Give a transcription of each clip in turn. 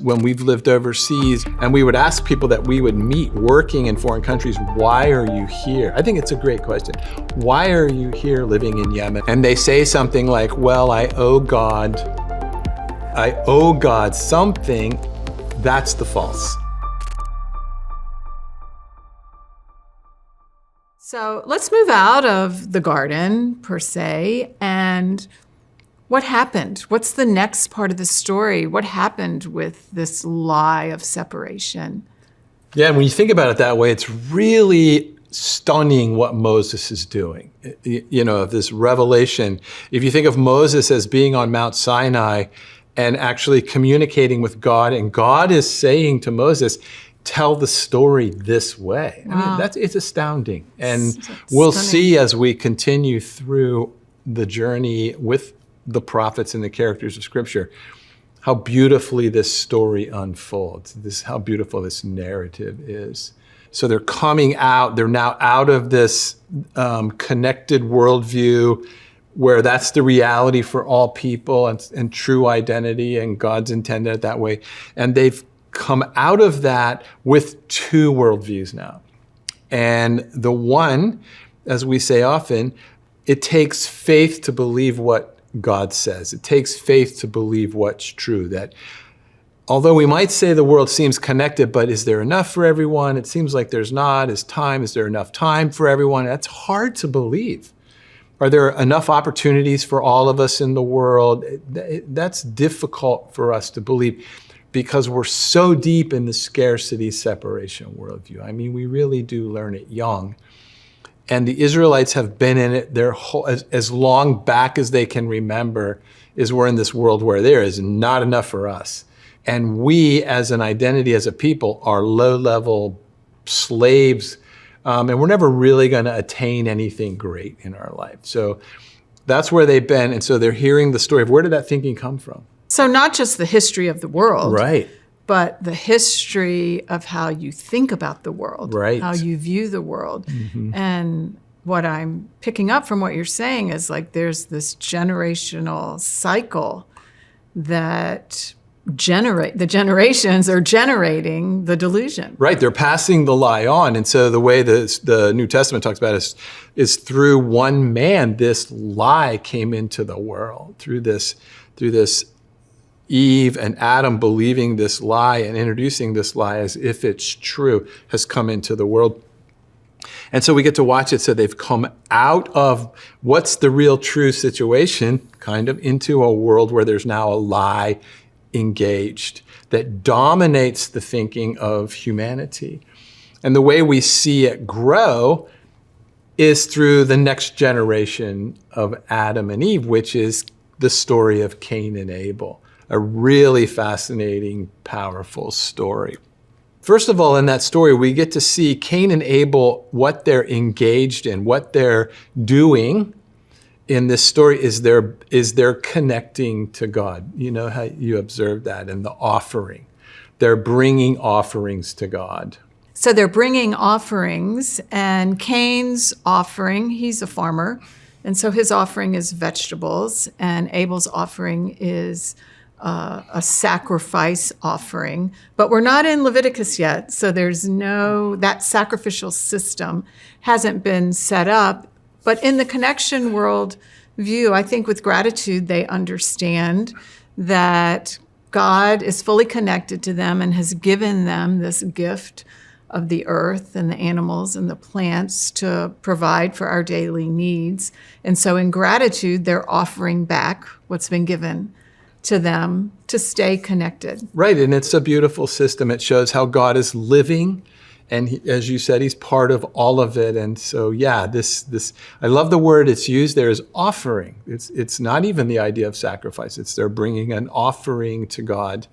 when we've lived overseas and we would ask people that we would meet working in foreign countries, why are you here? I think it's a great question. Why are you here living in Yemen? And they say something like, well, I owe God something. That's the false. So let's move out of the garden, per se, and what happened? What's the next part of the story? What happened with this lie of separation? Yeah, and when you think about it that way, it's really stunning what Moses is doing. This revelation. If you think of Moses as being on Mount Sinai and actually communicating with God, and God is saying to Moses, tell the story this way. Wow. I mean, it's astounding. And we'll see as we continue through the journey with the prophets and the characters of Scripture, how beautifully this story unfolds, how beautiful this narrative is. So they're coming out, they're now out of this connected worldview where that's the reality for all people and true identity, and God's intended it that way. And they've come out of that with two worldviews now. And the one, as we say often, it takes faith to believe what God says. It takes faith to believe what's true. That although we might say the world seems connected, but is there enough for everyone? It seems like there's not. Is there enough time for everyone? That's hard to believe. Are there enough opportunities for all of us in the world? That's difficult for us to believe because we're so deep in the scarcity separation worldview. I mean, we really do learn it young. And the Israelites have been in it their whole, as long back as they can remember, is we're in this world where there is not enough for us. And we, as an identity, as a people, are low-level slaves, and we're never really going to attain anything great in our life. So that's where they've been. And so they're hearing the story of where did that thinking come from? So not just the history of the world. Right. But the history of how you think about the world, right. How you view the world. Mm-hmm. And what I'm picking up from what you're saying is like there's this generational cycle that the generations are generating the delusion. Right, they're passing the lie on. And so the way the New Testament talks about it is through one man, this lie came into the world, through this Eve and Adam believing this lie and introducing this lie as if it's true has come into the world. And so we get to watch it. So they've come out of what's the real true situation, kind of into a world where there's now a lie engaged that dominates the thinking of humanity. And the way we see it grow is through the next generation of Adam and Eve, which is the story of Cain and Abel. A really fascinating, powerful story. First of all, in that story, we get to see Cain and Abel, what they're engaged in, what they're doing in this story is they're connecting to God. You know how you observe that in the offering. They're bringing offerings to God. So they're bringing offerings, and Cain's offering, he's a farmer, and so his offering is vegetables, and Abel's offering is a sacrifice offering. But we're not in Leviticus yet, so that sacrificial system hasn't been set up. But in the connection world view, I think with gratitude, they understand that God is fully connected to them and has given them this gift of the earth and the animals and the plants to provide for our daily needs. And so in gratitude, they're offering back what's been given to them to stay connected. Right, and it's a beautiful system. It shows how God is living, and as you said, he's part of all of it. And so, yeah, this I love the word it's used there is offering. It's not even the idea of sacrifice. It's they're bringing an offering to God,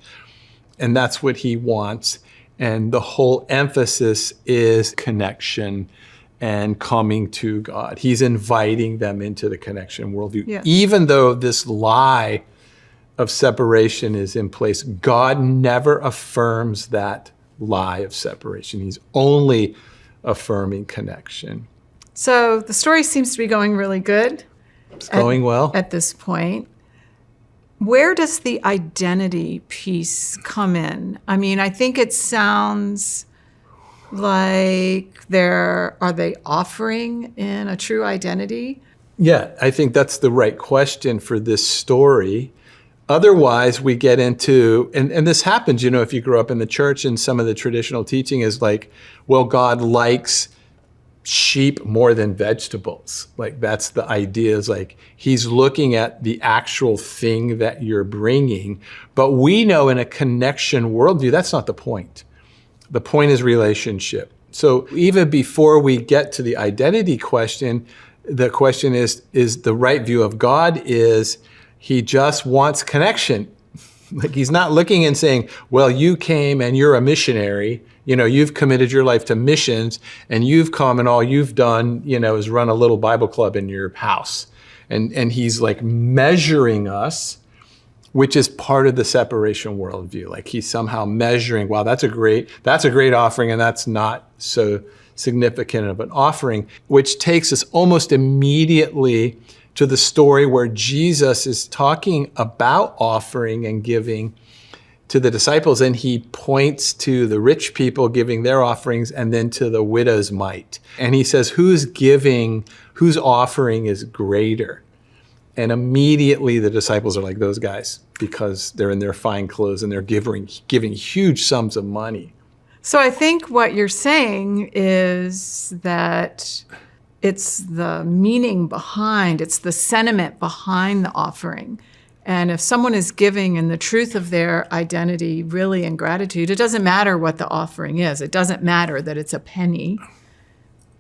and that's what he wants. And the whole emphasis is connection and coming to God. He's inviting them into the connection worldview. Yeah. Even though this lie of separation is in place, God never affirms that lie of separation. He's only affirming connection. So the story seems to be going really good. It's going well. At this point. Where does the identity piece come in? I mean, I think it sounds like are they offering in a true identity? Yeah, I think that's the right question for this story. Otherwise, we get into, and this happens, if you grow up in the church, and some of the traditional teaching is like, well, God likes sheep more than vegetables. Like, that's the idea, is like he's looking at the actual thing that you're bringing. But we know in a connection worldview, that's not the point. The point is relationship. So even before we get to the identity question, the question is the right view of God is he just wants connection. Like, he's not looking and saying, well, you came and you're a missionary, you've committed your life to missions, and you've come and all you've done, is run a little Bible club in your house. And he's like measuring us, which is part of the separation worldview. Like, he's somehow measuring, wow, that's a great offering, and that's not so significant of an offering, which takes us almost immediately to the story where Jesus is talking about offering and giving to the disciples, and he points to the rich people giving their offerings and then to the widow's mite. And he says, whose offering is greater? And immediately the disciples are like, those guys, because they're in their fine clothes and they're giving huge sums of money. So I think what you're saying is that it's the meaning behind, it's the sentiment behind the offering. And if someone is giving in the truth of their identity, really in gratitude, it doesn't matter what the offering is. It doesn't matter that it's a penny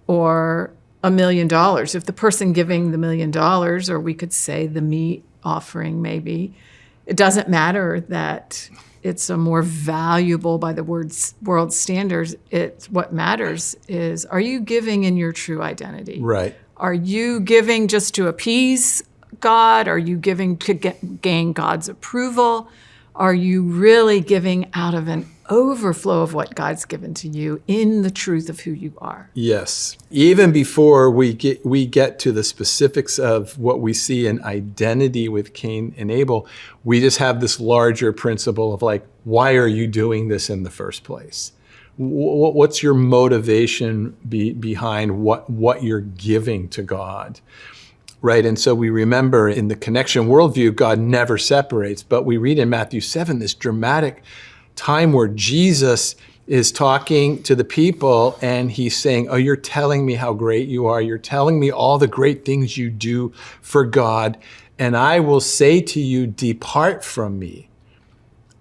or $1 million. If the person giving the $1 million, or we could say the meat offering maybe, it doesn't matter that it's a more valuable by the world standards. What matters is, are you giving in your true identity? Right. Are you giving just to appease God? Are you giving to gain God's approval? Are you really giving out of an overflow of what God's given to you in the truth of who you are? Yes. Even before we get to the specifics of what we see in identity with Cain and Abel, we just have this larger principle of like, why are you doing this in the first place? What's your motivation behind what you're giving to God? Right, and so we remember in the connection worldview, God never separates, but we read in Matthew 7 this dramatic time where Jesus is talking to the people and he's saying, oh, you're telling me how great you are. You're telling me all the great things you do for God. And I will say to you, depart from me.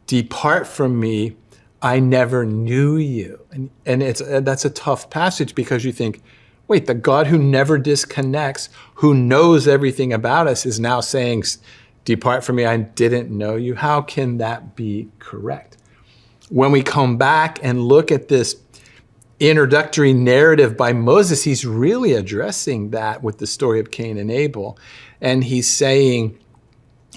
Depart from me. I never knew you. And that's a tough passage, because you think, wait, the God who never disconnects, who knows everything about us, is now saying, depart from me, I didn't know you. How can that be correct? When we come back and look at this introductory narrative by Moses, he's really addressing that with the story of Cain and Abel. And he's saying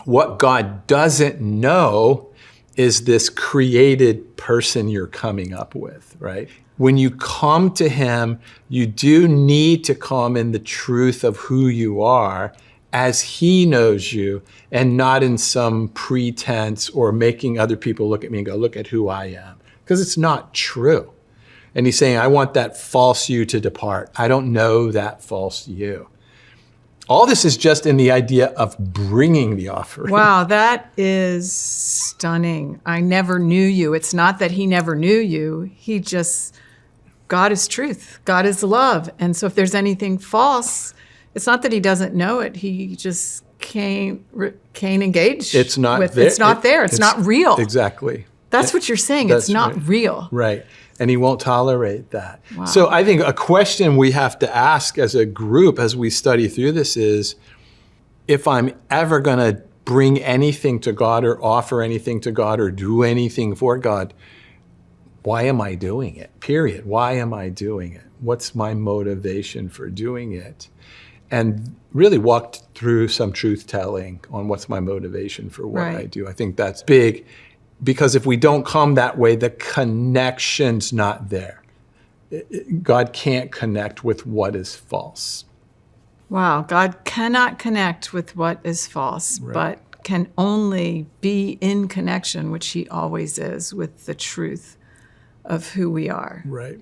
what God doesn't know is this created person you're coming up with, right? When you come to him, you do need to come in the truth of who you are as he knows you, and not in some pretense or making other people look at me and go, look at who I am. Because it's not true. And he's saying, I want that false you to depart. I don't know that false you. All this is just in the idea of bringing the offering. Wow, that is stunning. I never knew you. It's not that he never knew you. God is truth. God is love. And so if there's anything false, it's not that he doesn't know it. He just can't engage. It's not with, there. It's not there. It's not real. Exactly. That's what you're saying. That's it's not right. real. Right. And he won't tolerate that. Wow. So I think a question we have to ask as a group as we study through this is, if I'm ever going to bring anything to God or offer anything to God or do anything for God, why am I doing it? Period. Why am I doing it? What's my motivation for doing it? And really walked through some truth telling on what's my motivation for what I do. I think that's big, because if we don't come that way, the connection's not there. God can't connect with what is false. Wow, God cannot connect with what is false, but can only be in connection, which he always is, with the truth of who we are. Right.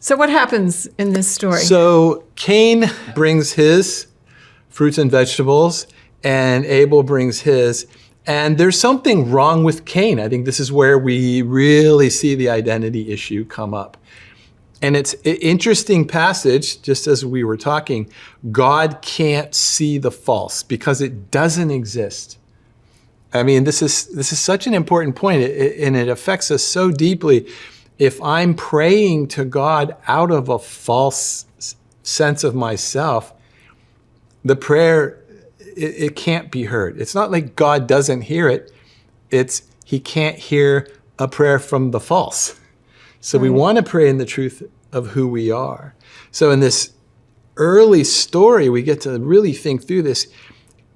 So what happens in this story? So Cain brings his fruits and vegetables, and Abel brings his. And there's something wrong with Cain. I think this is where we really see the identity issue come up. And it's an interesting passage, just as we were talking. God can't see the false because it doesn't exist. I mean, this is such an important point, and it affects us so deeply. If I'm praying to God out of a false sense of myself, the prayer, it can't be heard. It's not like God doesn't hear it. It's he can't hear a prayer from the false. So we want to pray in the truth of who we are. So in this early story, we get to really think through this.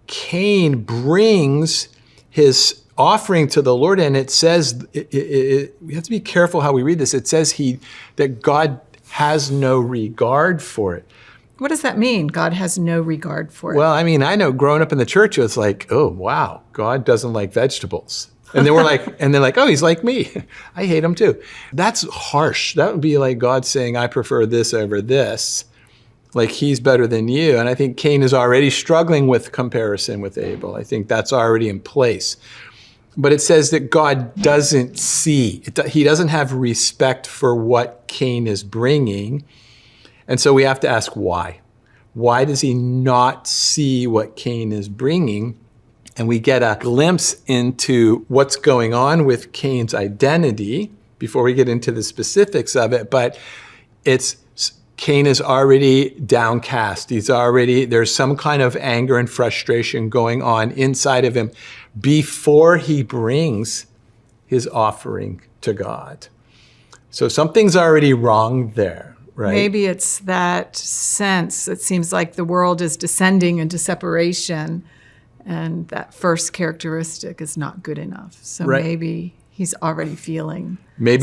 Cain brings his offering to the Lord, and it says, we have to be careful how we read this. It says that God has no regard for it. What does that mean? God has no regard for it. Well, I mean, I know growing up in the church, it's like, oh, wow, God doesn't like vegetables. And then they're like, oh, he's like me. I hate him too. That's harsh. That would be like God saying, I prefer this over this. Like he's better than you. And I think Cain is already struggling with comparison with Abel. I think that's already in place. But it says that God doesn't see. He doesn't have respect for what Cain is bringing. And so we have to ask why. Why does he not see what Cain is bringing? And we get a glimpse into what's going on with Cain's identity before we get into the specifics of it. But Cain is already downcast. There's some kind of anger and frustration going on inside of him before he brings his offering to God. So something's already wrong there. Right. Maybe it's that sense. It seems like the world is descending into separation, and that first characteristic is not good enough. So maybe he's already feeling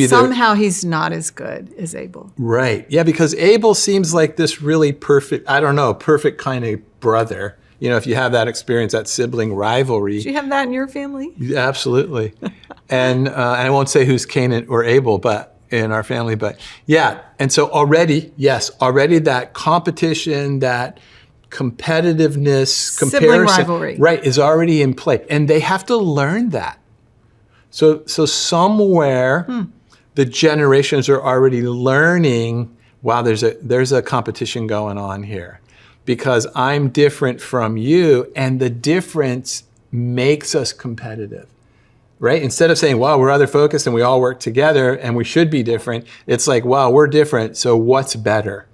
somehow he's not as good as Abel. Right. Yeah, because Abel seems like this really perfect kind of brother. You know, if you have that experience, that sibling rivalry. Do you have that in your family? Yeah, absolutely. And I won't say who's Cain or Abel, but in our family, but yeah. And so already that competition, that competitiveness, comparison, sibling rivalry, right, is already in play. And they have to learn that. So somewhere the generations are already learning, wow, there's a competition going on here because I'm different from you, and the difference makes us competitive. Right? Instead of saying, wow, we're other focused and we all work together and we should be different, it's like, wow, we're different, so what's better?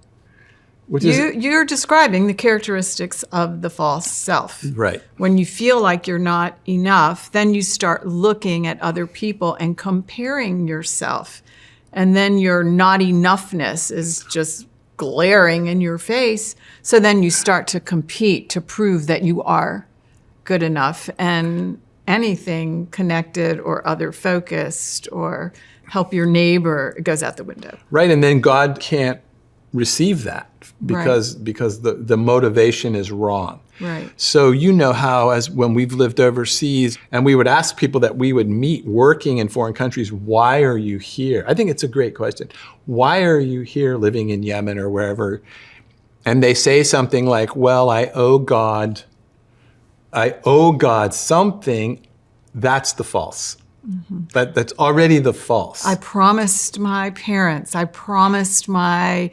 You're describing the characteristics of the false self. Right. When you feel like you're not enough, then you start looking at other people and comparing yourself. And then your not enoughness is just glaring in your face. So then you start to compete to prove that you are good enough, and anything connected or other focused or help your neighbor, it goes out the window. Right, and then God can't receive that because the motivation is wrong. Right. So you know how, as when we've lived overseas and we would ask people that we would meet working in foreign countries, why are you here? I think it's a great question. Why are you here living in Yemen or wherever? And they say something like, well, I owe God something. That's the false. Mm-hmm. That's already the false. I promised my parents. I promised my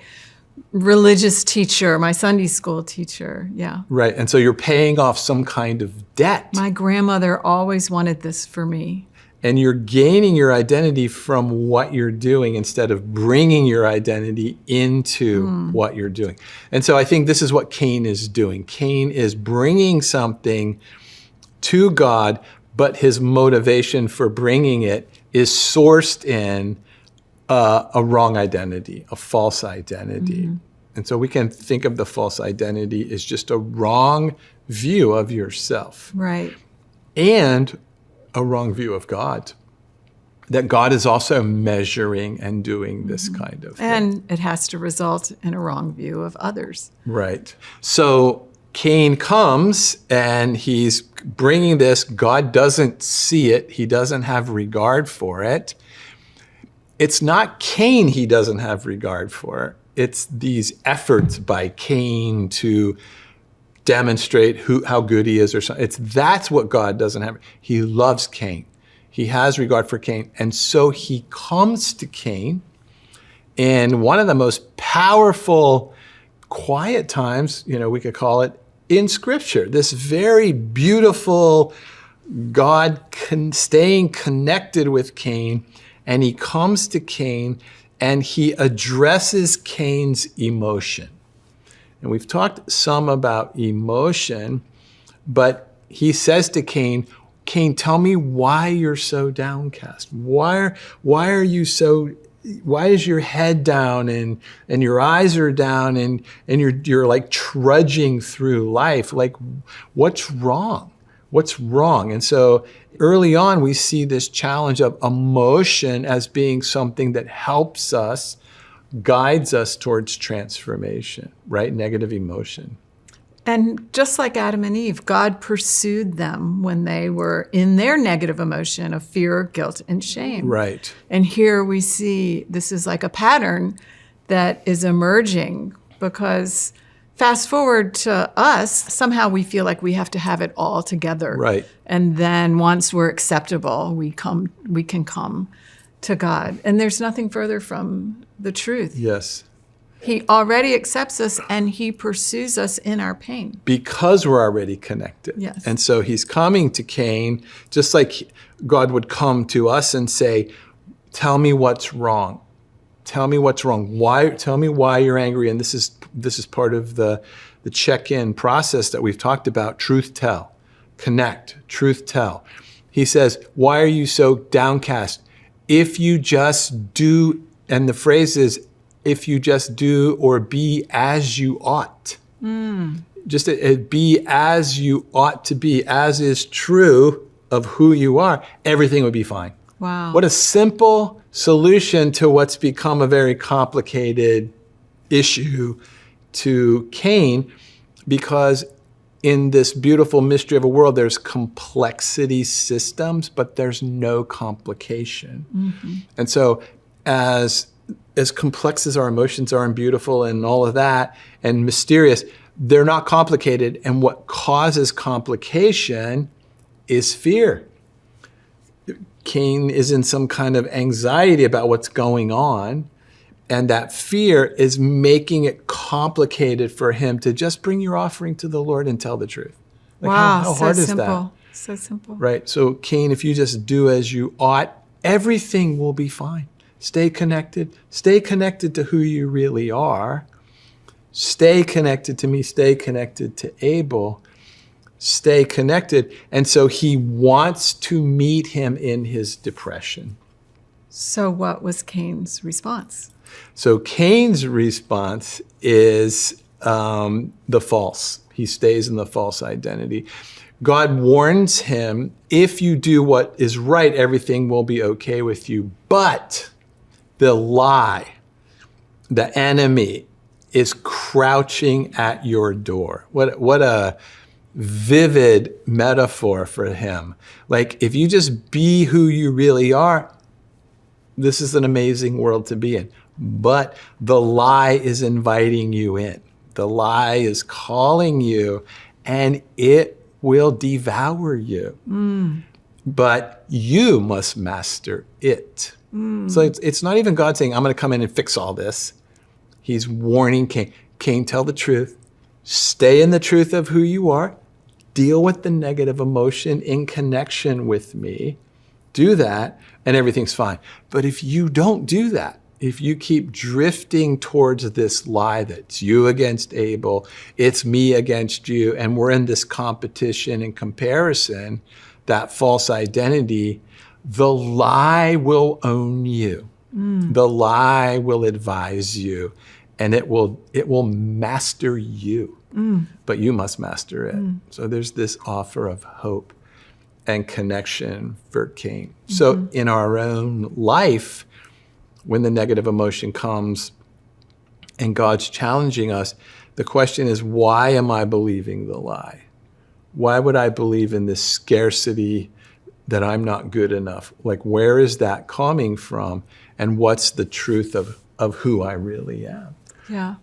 religious teacher, my Sunday school teacher. Yeah. Right. And so you're paying off some kind of debt. My grandmother always wanted this for me. And you're gaining your identity from what you're doing instead of bringing your identity into what you're doing. And so I think this is what Cain is doing. Cain is bringing something to God, but his motivation for bringing it is sourced in a wrong identity, a false identity. Mm-hmm. And so we can think of the false identity as just a wrong view of yourself. Right. And a wrong view of God. That God is also measuring and doing this kind of thing. And it has to result in a wrong view of others. Right. So Cain comes and he's bringing this. God doesn't see it. He doesn't have regard for it. It's not Cain he doesn't have regard for. It's these efforts by Cain to demonstrate how good he is or something. That's what God doesn't have. He loves Cain. He has regard for Cain. And so he comes to Cain in one of the most powerful, quiet times, we could call it, in Scripture. This very beautiful God staying connected with Cain, and he comes to Cain and he addresses Cain's emotion. And we've talked some about emotion, but he says to Cain, Cain, tell me why you're so downcast. Why is your head down and your eyes are down and you're like trudging through life? Like, what's wrong? What's wrong? And so early on, we see this challenge of emotion as being something that helps us, guides us towards transformation, right? Negative emotion. And just like Adam and Eve, God pursued them when they were in their negative emotion of fear, guilt, and shame. Right. And here we see this is like a pattern that is emerging, because fast forward to us, somehow we feel like we have to have it all together. Right. And then once we're acceptable, we can come to God. And there's nothing further from the truth. Yes. He already accepts us and he pursues us in our pain. Because we're already connected. Yes. And so he's coming to Cain, just like God would come to us and say, tell me what's wrong. Tell me what's wrong. Tell me why you're angry. And this is part of the check-in process that we've talked about. Truth tell. Connect. Truth tell. He says, why are you so downcast? If you just do, and the phrase is, if you just do or be as you ought. Just be as you ought to be, as is true of who you are, everything would be fine. Wow. What a simple solution to what's become a very complicated issue to Cain, because in this beautiful mystery of a world, there's complexity systems, but there's no complication. Mm-hmm. And so as complex as our emotions are and beautiful and all of that and mysterious, they're not complicated. And what causes complication is fear. Cain is in some kind of anxiety about what's going on. And that fear is making it complicated for him to just bring your offering to the Lord and tell the truth. Like, wow, how hard is that? So simple. Right. So Cain, if you just do as you ought, everything will be fine. Stay connected. Stay connected to who you really are. Stay connected to me. Stay connected to Abel. Stay connected. And so he wants to meet him in his depression. So what was Cain's response? So Cain's response is the false. He stays in the false identity. God warns him, if you do what is right, everything will be okay with you. But the lie, the enemy, is crouching at your door. What a vivid metaphor for him. Like, if you just be who you really are, this is an amazing world to be in. But the lie is inviting you in. The lie is calling you, and it will devour you. But you must master it. So it's not even God saying, I'm going to come in and fix all this. He's warning Cain. Cain, tell the truth. Stay in the truth of who you are. Deal with the negative emotion in connection with me. Do that, and everything's fine. But if you don't do that, if you keep drifting towards this lie that's you against Abel, it's me against you, and we're in this competition and comparison, that false identity, the lie will own you. The lie will advise you, and it will master you. But you must master it. So there's this offer of hope and connection for Cain. So in our own life, when the negative emotion comes and God's challenging us, the question is, why am I believing the lie? Why would I believe in this scarcity that I'm not good enough? Like, where is that coming from? And what's the truth of who I really am? Yeah.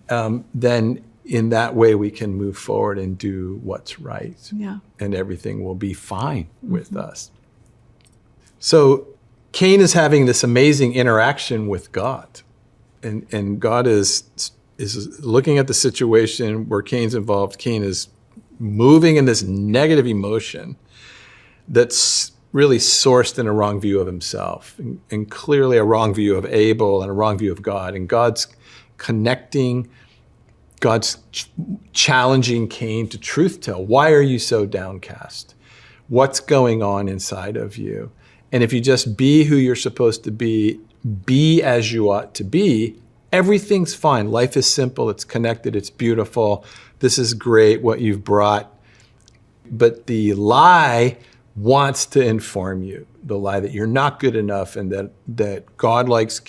Then in that way, we can move forward and do what's right. Yeah. And everything will be fine with us. So Cain is having this amazing interaction with God. And God is looking at the situation where Cain's involved. Cain is moving in this negative emotion that's really sourced in a wrong view of himself, and clearly a wrong view of Abel and a wrong view of God. And God's challenging Cain to truth tell. Why are you so downcast? What's going on inside of you? And if you just be who you're supposed to be as you ought to be, everything's fine. Life is simple, it's connected, it's beautiful. This is great, what you've brought. But the lie wants to inform you, the lie that you're not good enough and that God likes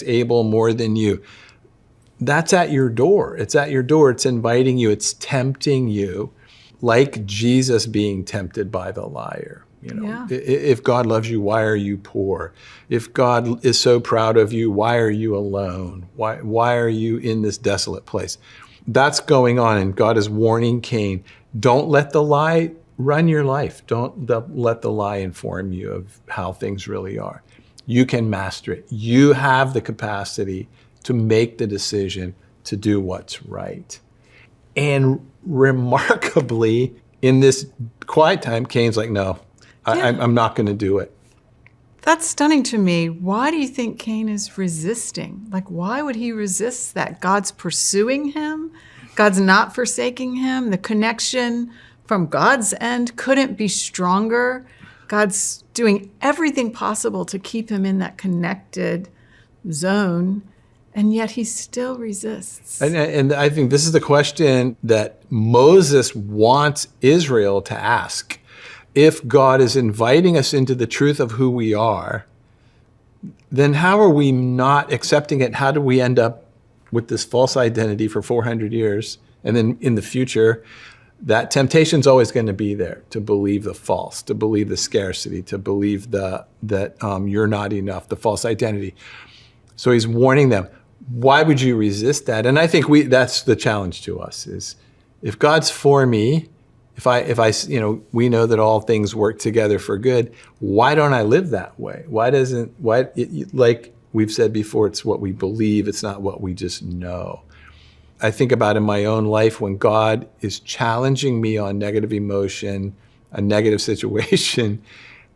Abel more than you. That's at your door. It's at your door. It's inviting you. It's tempting you, like Jesus being tempted by the liar. Yeah. If God loves you, why are you poor? If God is so proud of you, why are you alone? Why are you in this desolate place? That's going on, and God is warning Cain, don't let the lie run your life. Don't let the lie inform you of how things really are. You can master it. You have the capacity to make the decision to do what's right. And remarkably, in this quiet time, Cain's like, no, I'm not going to do it. That's stunning to me. Why do you think Cain is resisting? Like, why would he resist that? God's pursuing him. God's not forsaking him. The connection from God's end couldn't be stronger. God's doing everything possible to keep him in that connected zone, and yet he still resists. And I think this is the question that Moses wants Israel to ask. If God is inviting us into the truth of who we are, then how are we not accepting it? How do we end up with this false identity for 400 years? And then in the future, that temptation's always going to be there, to believe the false, to believe the scarcity, to believe that you're not enough, the false identity. So he's warning them. Why would you resist that? And I think that's the challenge to us, is if God's for me, if I we know that all things work together for good, why don't I live that way? Like we've said before, it's what we believe, it's not what we just know. I think about in my own life when God is challenging me on negative emotion, a negative situation,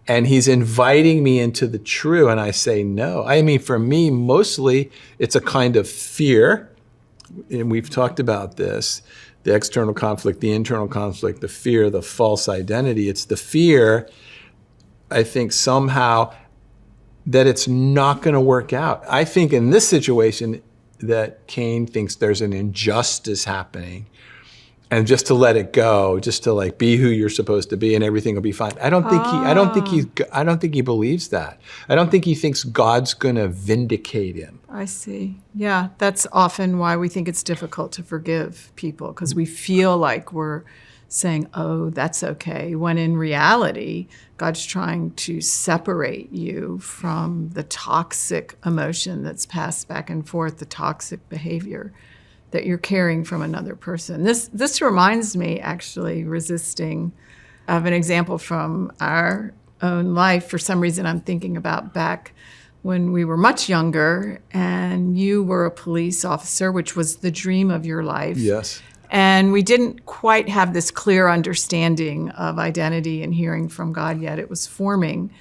and he's inviting me into the true, and I say no. I mean, for me, mostly it's a kind of fear, and we've talked about this, the external conflict, the internal conflict, the fear, the false identity. It's the fear, I think, somehow that it's not going to work out. I think in this situation that Cain thinks there's an injustice happening, and just to let it go, just to like be who you're supposed to be and everything will be fine. I don't think he believes that. I don't think he thinks God's going to vindicate him. I see. Yeah, that's often why we think it's difficult to forgive people, because we feel like we're saying, oh, that's okay, when in reality, God's trying to separate you from the toxic emotion that's passed back and forth, the toxic behavior that you're carrying from another person. This reminds me, actually, resisting, of an example from our own life. For some reason, I'm thinking about back when we were much younger and you were a police officer, which was the dream of your life. Yes. And we didn't quite have this clear understanding of identity and hearing from God yet. It was forming.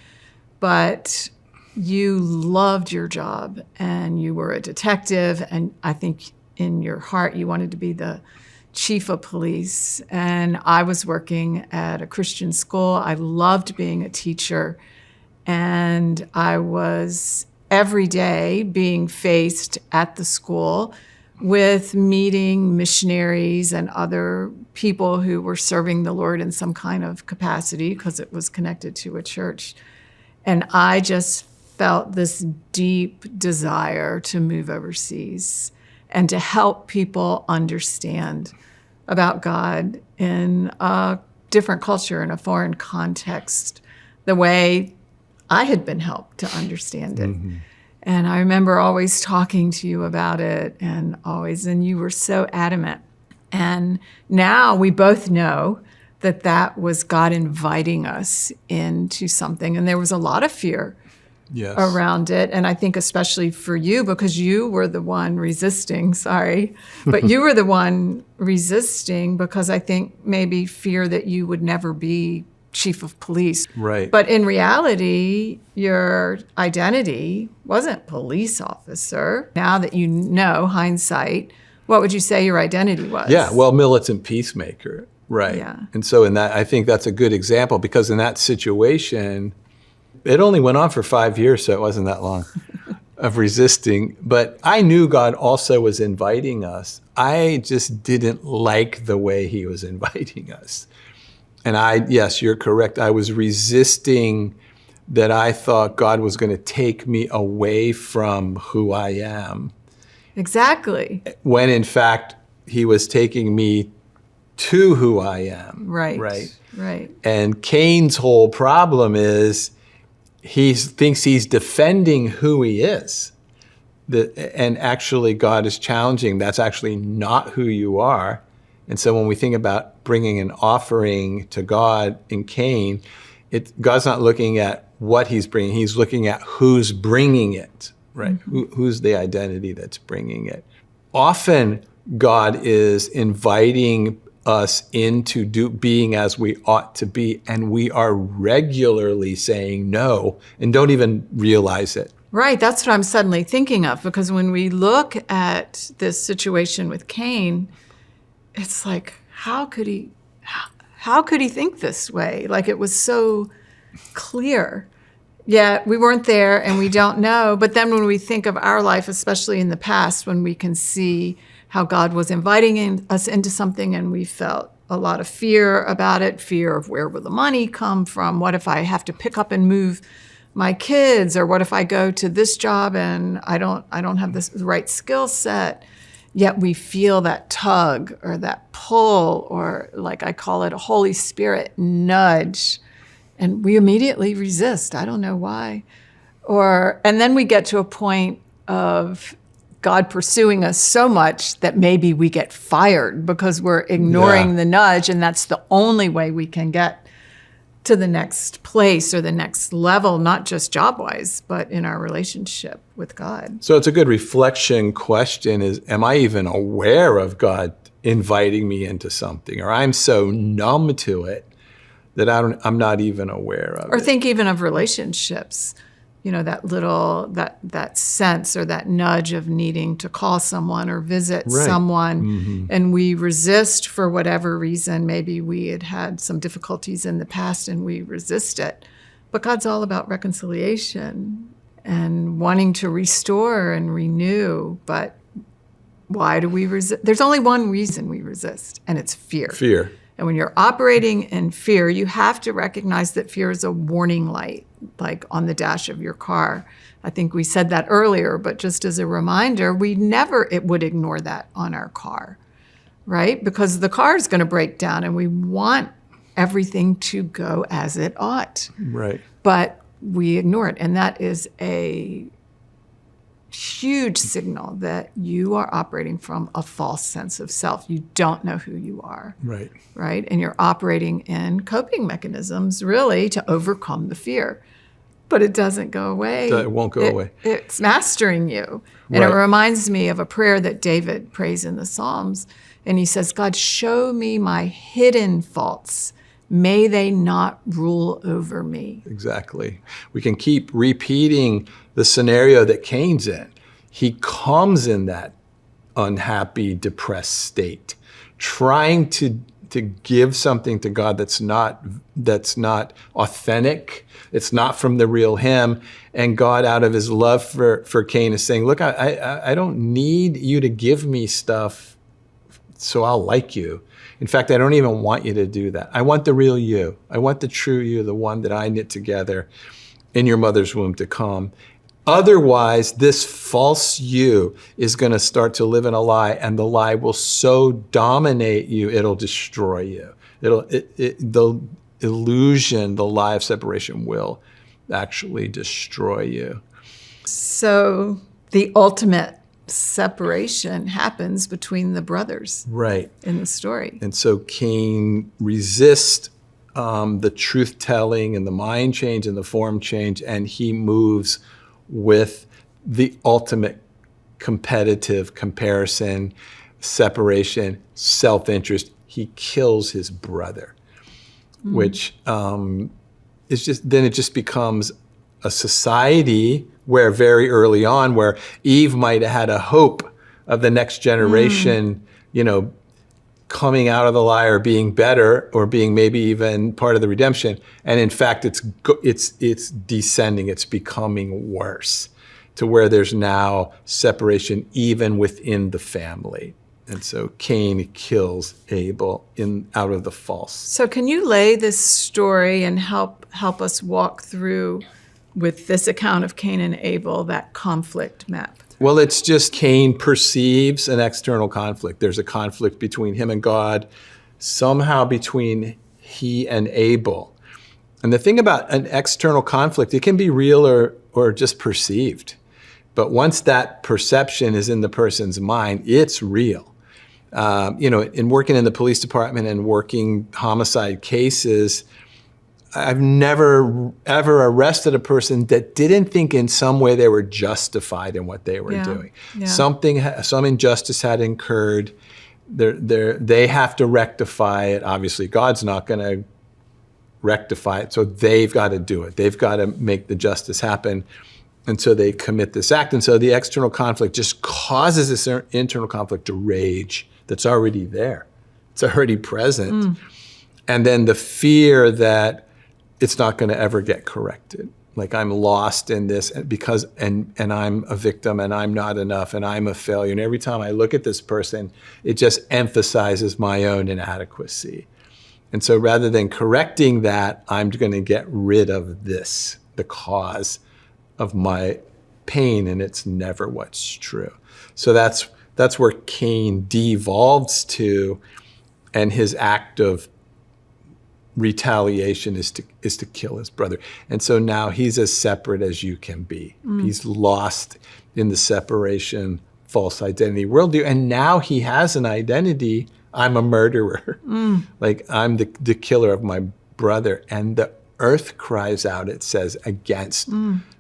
But you loved your job and you were a detective, and I think in your heart you wanted to be the chief of police. And I was working at a Christian school. I loved being a teacher. And I was every day being faced at the school with meeting missionaries and other people who were serving the Lord in some kind of capacity, because it was connected to a church. And I just felt this deep desire to move overseas. and to help people understand about God in a different culture, in a foreign context, the way I had been helped to understand it. And I remember always talking to you about it and you were so adamant. And now we both know that that was God inviting us into something. And there was a lot of fear around it. And I think especially for you, because you were the one resisting, but you were the one resisting because I think maybe fear that you would never be chief of police. Right. But in reality, your identity wasn't police officer. Now that you know, hindsight, what would you say your identity was? Yeah, well, militant peacemaker. Right. Yeah. And so in that, I think that's a good example because in that situation, it only went on for 5 years, so it wasn't that long of resisting. But I knew God also was inviting us. I just didn't like the way he was inviting us. And yes, you're correct. I was resisting that I thought God was going to take me away from who I am. Exactly. When in fact, he was taking me to who I am. Right. And Cain's whole problem is he thinks he's defending who he is. And actually God is challenging, that's actually not who you are. And so when we think about bringing an offering to God in Cain, God's not looking at what he's bringing, he's looking at who's bringing it, right? Who's the identity that's bringing it. Often God is inviting us into being as we ought to be, and we are regularly saying no and don't even realize it. Right, that's what I'm suddenly thinking of, because when we look at this situation with Cain, it's like, how could he think this way? Like, it was so clear. Yeah, we weren't there and we don't know. But then when we think of our life, especially in the past, when we can see how God was inviting us into something and we felt a lot of fear about it, fear of where will the money come from? What if I have to pick up and move my kids? Or what if I go to this job and I don't have the right skill set? Yet we feel that tug or that pull, or like I call it a Holy Spirit nudge, and we immediately resist. I don't know why. And then we get to a point of God pursuing us so much that maybe we get fired because we're ignoring the nudge, and that's the only way we can get to the next place or the next level, not just job-wise, but in our relationship with God. So it's a good reflection question is, am I even aware of God inviting me into something? Or I'm so numb to it that I'm not even aware of it. Or think even of relationships. You know, that sense or that nudge of needing to call someone or visit someone, and we resist for whatever reason. Maybe we had some difficulties in the past and we resist it. But God's all about reconciliation and wanting to restore and renew. But why do we resist? There's only one reason we resist, and it's fear. Fear. And when you're operating in fear, you have to recognize that fear is a warning light, like on the dash of your car. I think we said that earlier, but just as a reminder, it would ignore that on our car, right? Because the car is going to break down and we want everything to go as it ought. Right. But we ignore it. And that is a huge signal that you are operating from a false sense of self. You don't know who you are. Right. Right? And you're operating in coping mechanisms, really, to overcome the fear. But it doesn't go away. It won't go away. It's mastering you. And it reminds me of a prayer that David prays in the Psalms. And he says, God, show me my hidden faults. May they not rule over me. Exactly. We can keep repeating the scenario that Cain's in. He comes in that unhappy, depressed state, trying to give something to God that's not authentic. It's not from the real him. And God, out of his love for Cain, is saying, look, I don't need you to give me stuff so I'll like you. In fact, I don't even want you to do that. I want the real you. I want the true you, the one that I knit together in your mother's womb to come. Otherwise, this false you is going to start to live in a lie, and the lie will so dominate you, it'll destroy you. The illusion, the lie of separation will actually destroy you. So the ultimate separation happens between the brothers, right, in the story. And so Cain resists the truth-telling and the mind change and the form change, and he moves with the ultimate competitive comparison, separation, self-interest. He kills his brother, which is just, then it just becomes a society where very early on, where Eve might have had a hope of the next generation, coming out of the lie or being better or being maybe even part of the redemption. And in fact, it's descending, it's becoming worse to where there's now separation even within the family. And so Cain kills Abel out of the false. So can you lay this story and help us walk through with this account of Cain and Abel, that conflict map? Well, it's just Cain perceives an external conflict. There's a conflict between him and God, somehow between he and Abel. And the thing about an external conflict, it can be real or just perceived. But once that perception is in the person's mind, it's real. In working in the police department and working homicide cases, I've never, ever arrested a person that didn't think in some way they were justified in what they were doing. Yeah. Some injustice had incurred. They have to rectify it. Obviously, God's not going to rectify it, so they've got to do it. They've got to make the justice happen. And so they commit this act. And so the external conflict just causes this internal conflict to rage that's already there. It's already present. And then the fear that it's not going to ever get corrected. Like, I'm lost in this because, and I'm a victim and I'm not enough and I'm a failure. And every time I look at this person, it just emphasizes my own inadequacy. And so rather than correcting that, I'm going to get rid of this, the cause of my pain, and it's never what's true. So that's where Cain devolves to, and his act of retaliation is to kill his brother. And so now he's as separate as you can be. He's lost in the separation, false identity worldview. And now he has an identity. I'm a murderer. Like, I'm the killer of my brother. And the earth cries out, it says, against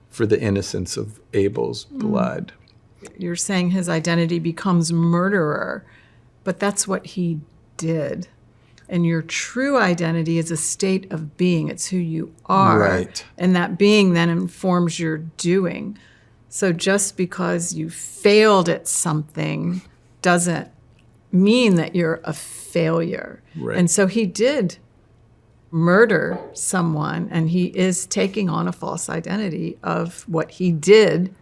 for the innocence of Abel's blood. You're saying his identity becomes murderer, but that's what he did. And your true identity is a state of being. It's who you are. Right. And that being then informs your doing. So just because you failed at something doesn't mean that you're a failure. Right. And so he did murder someone, and he is taking on a false identity of what he did,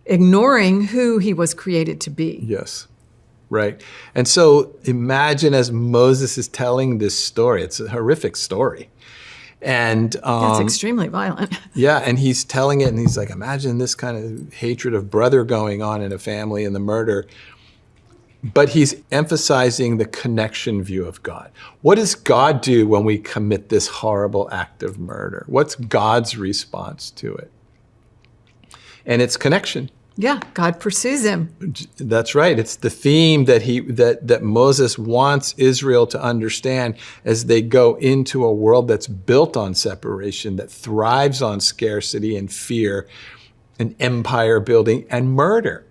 ignoring who he was created to be. Yes. Right. And so imagine as Moses is telling this story, it's a horrific story. And it's extremely violent. Yeah, and he's telling it, and he's like, imagine this kind of hatred of brother going on in a family and the murder. But he's emphasizing the connection view of God. What does God do when we commit this horrible act of murder? What's God's response to it? And it's connection. Yeah, God pursues him. That's right. It's the theme that Moses wants Israel to understand as they go into a world that's built on separation, that thrives on scarcity and fear and empire building and murder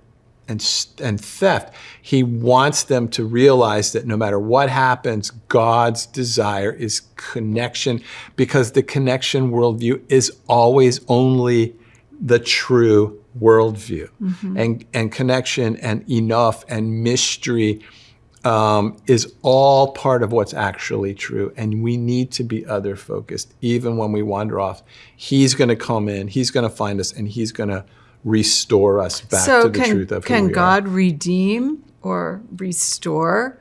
and theft. He wants them to realize that no matter what happens, God's desire is connection, because the connection worldview is always only the true worldview. And connection and enough and mystery is all part of what's actually true. And we need to be other focused. Even when we wander off, he's going to come in, he's going to find us, and he's going to restore us back to the truth of who we are. Can God redeem or restore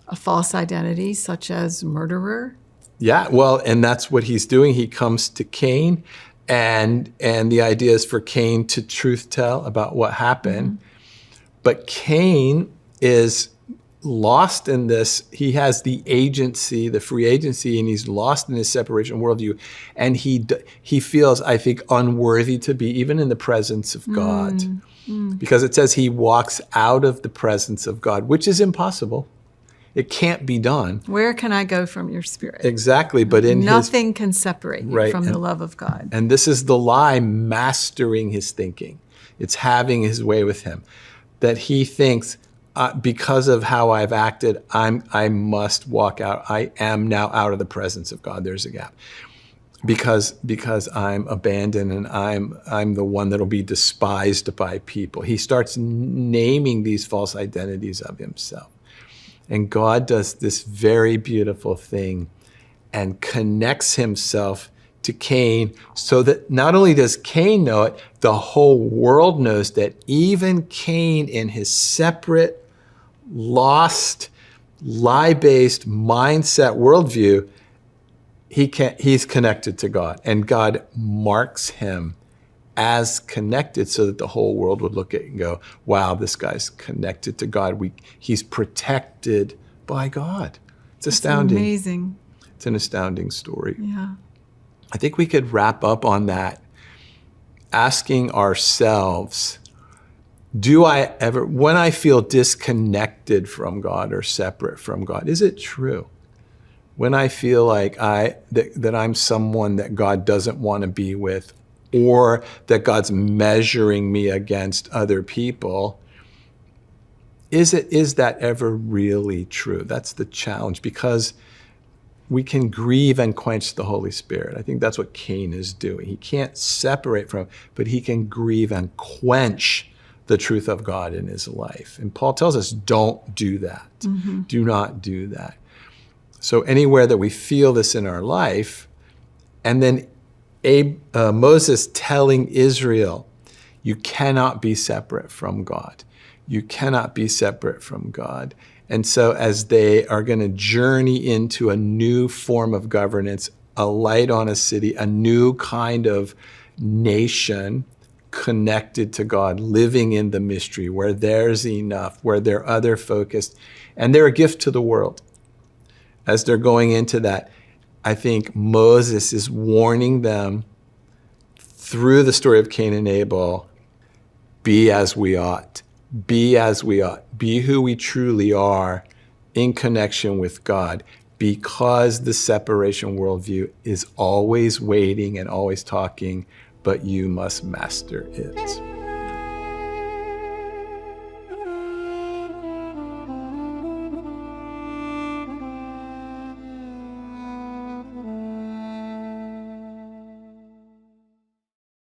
a false identity such as murderer? Yeah, well, and that's what he's doing. He comes to Cain And the idea is for Cain to truth tell about what happened. But Cain is lost in this. He has the agency, the free agency, and he's lost in his separation worldview. And he feels, I think, unworthy to be even in the presence of God. Because it says he walks out of the presence of God, which is impossible. It can't be done. Where can I go from your spirit? Exactly, but in Nothing can separate you from the love of God. And this is the lie mastering his thinking. It's having his way with him. That he thinks, because of how I've acted, I must walk out. I am now out of the presence of God. There's a gap. Because I'm abandoned and I'm the one that'll be despised by people. He starts naming these false identities of himself. And God does this very beautiful thing and connects himself to Cain so that not only does Cain know it, the whole world knows that even Cain in his separate, lost, lie-based mindset worldview, he's connected to God. And God marks him as connected so that the whole world would look at it and go, wow, this guy's connected to God. He's protected by God. It's astounding. Amazing. It's an astounding story. Yeah. I think we could wrap up on that, asking ourselves, when I feel disconnected from God or separate from God, is it true? When I feel like that I'm someone that God doesn't want to be with, or that God's measuring me against other people, is that ever really true? That's the challenge, because we can grieve and quench the Holy Spirit. I think that's what Cain is doing. He can't separate from, but he can grieve and quench the truth of God in his life. And Paul tells us, don't do that. Do not do that. So anywhere that we feel this in our life, and then Moses telling Israel, you cannot be separate from God. You cannot be separate from God. And so as they are going to journey into a new form of governance, a light on a city, a new kind of nation connected to God, living in the mystery, where there's enough, where they're other focused, and they're a gift to the world. As they're going into that, I think Moses is warning them through the story of Cain and Abel, be as we ought. Be as we ought. Be who we truly are in connection with God, because the separation worldview is always waiting and always talking, but you must master it.